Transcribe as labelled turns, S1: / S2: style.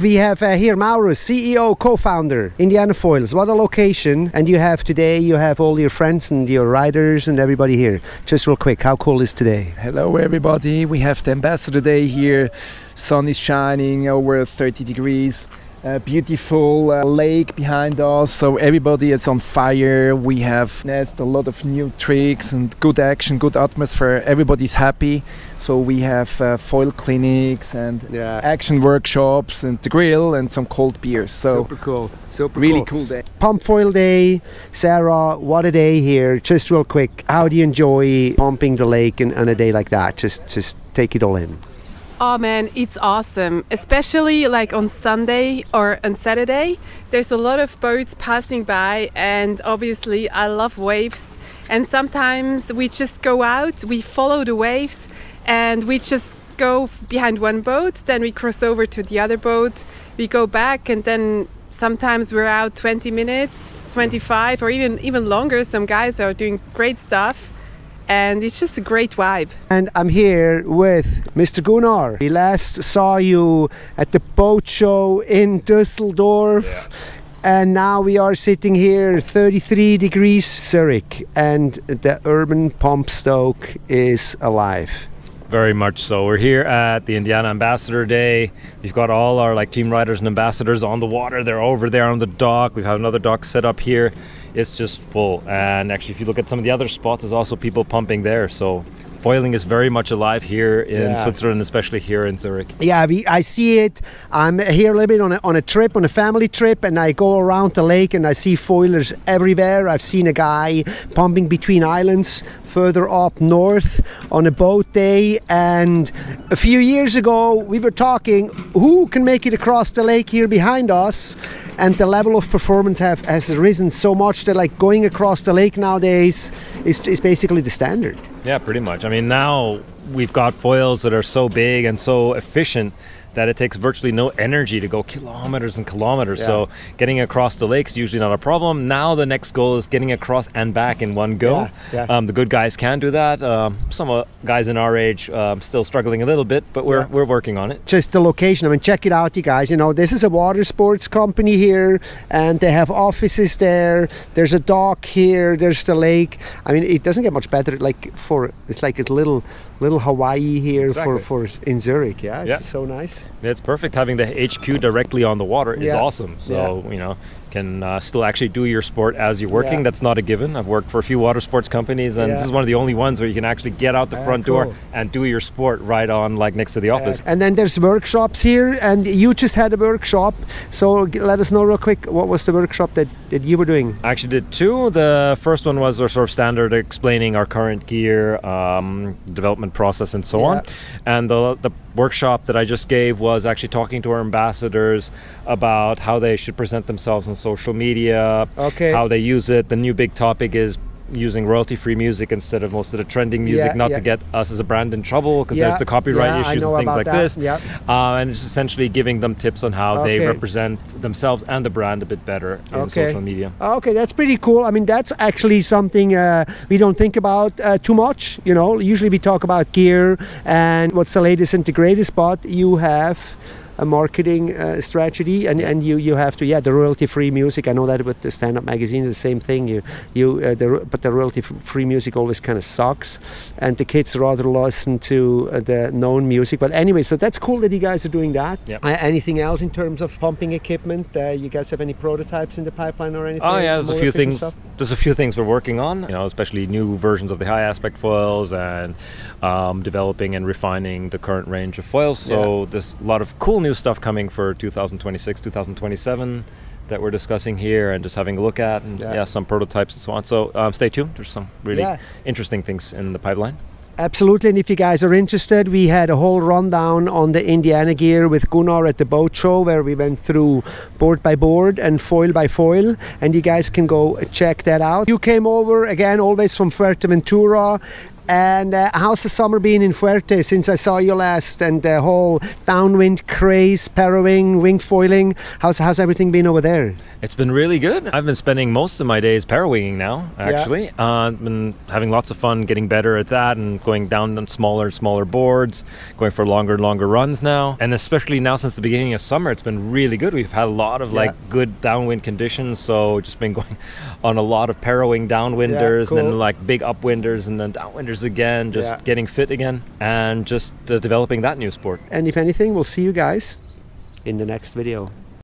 S1: We have here Maurus, CEO, co-founder, Indiana Foils. What a location. And you have all your friends and your riders and everybody here. Just real quick, how cool is today?
S2: Hello everybody, we have the Ambassador Day here. Sun is shining, over 30 degrees. Beautiful lake behind us, so everybody is on fire. We have a lot of new tricks and good action, good atmosphere. Everybody's happy. So we have foil clinics and action workshops and the grill and some cold beers. So
S1: super cool.
S2: Really cool day.
S1: Pump Foil Day. Sarah, what a day here. Just real quick, how do you enjoy pumping the lake on a day like that? Just take it all in.
S3: Oh man, it's awesome. Especially like on Sunday or on Saturday. There's a lot of boats passing by, and obviously I love waves. And sometimes we just go out, we follow the waves, and we just go behind one boat, then we cross over to the other boat, we go back, and then sometimes we're out 20 minutes, 25, or even longer. Some guys are doing great stuff. And it's just a great vibe.
S1: And I'm here with Mr. Gunnar. We last saw you at the boat show in Düsseldorf. And now we are sitting here, 33 degrees Zurich. And the urban Pump Stoke is alive.
S4: Very much so. We're here at the Indiana Ambassador Day. We've got all our team riders and ambassadors on the water. They're over there on the dock. We've had another dock set up here. It's just full. And actually, if you look at some of the other spots, there's also people pumping there. So foiling is very much alive here in Switzerland, especially here in Zurich.
S1: Yeah, I see it. I'm here a little bit on a family trip, and I go around the lake and I see foilers everywhere. I've seen a guy pumping between islands further up north on a boat day, and a few years ago we were talking who can make it across the lake here behind us, and the level of performance has risen so much that going across the lake nowadays is basically the standard.
S4: Yeah, pretty much. I mean, now we've got foils that are so big and so efficient that it takes virtually no energy to go kilometers and kilometers. So getting across the lake is usually not a problem. Now the next goal is getting across and back in one go. The good guys can do that. Some guys in our age still struggling a little bit, but we're working on it.
S1: Just the location. I mean, check it out, you guys. This is a water sports company here, and they have offices there. There's a dock here. There's the lake. I mean, it doesn't get much better. It's like a little Hawaii here for in Zurich. It's so nice.
S4: It's perfect. Having the HQ directly on the water is awesome. So, can still actually do your sport as you're working. That's not a given. I've worked for a few water sports companies, and this is one of the only ones where you can actually get out the front door and do your sport right on next to the office.
S1: And then there's workshops here, and you just had a workshop. So let us know real quick, what was the workshop that you were doing?
S4: I actually did two. The first one was our sort of standard explaining our current gear, development process and so on. And the workshop that I just gave was actually talking to our ambassadors about how they should present themselves on social media, how they use it. The new big topic is using royalty-free music instead of most of the trending music, to get us as a brand in trouble, because there's the copyright issues and things like this. And it's essentially giving them tips on how they represent themselves and the brand a bit better in social media.
S1: Okay, that's pretty cool. I mean, that's actually something we don't think about too much. Usually we talk about gear and what's the latest and the greatest, but you have a marketing strategy, and you have to the royalty-free music. I know that with the stand-up magazines, the same thing. But the royalty-free music always kind of sucks, and the kids rather listen to the known music. But anyway, so that's cool that you guys are doing that. Anything else in terms of pumping equipment? You guys have any prototypes in the pipeline or anything?
S4: Oh yeah, there's a few things. There's a few things we're working on. Especially new versions of the high aspect foils, and developing and refining the current range of foils. So there's a lot of cool new stuff coming for 2026, 2027 that we're discussing here and just having a look at, and some prototypes and so on. So stay tuned. There's some really interesting things in the pipeline.
S1: Absolutely, and if you guys are interested, we had a whole rundown on the Indiana gear with Gunnar at the boat show, where we went through board by board and foil by foil, and you guys can go check that out. You came over again, always from Fuerteventura. And how's the summer been in Fuerte since I saw you last, and the whole downwind craze, parrowing, wing foiling? How's everything been over there?
S4: It's been really good. I've been spending most of my days parrowinging now, actually. I've been having lots of fun getting better at that and going down on smaller and smaller boards, going for longer and longer runs now. And especially now since the beginning of summer, it's been really good. We've had a lot of good downwind conditions, so just been going on a lot of parrowing downwinders,
S1: cool.
S4: and then like big upwinders and then downwinders again, just getting fit again and just developing that new sport.
S1: And if anything, we'll see you guys in the next video.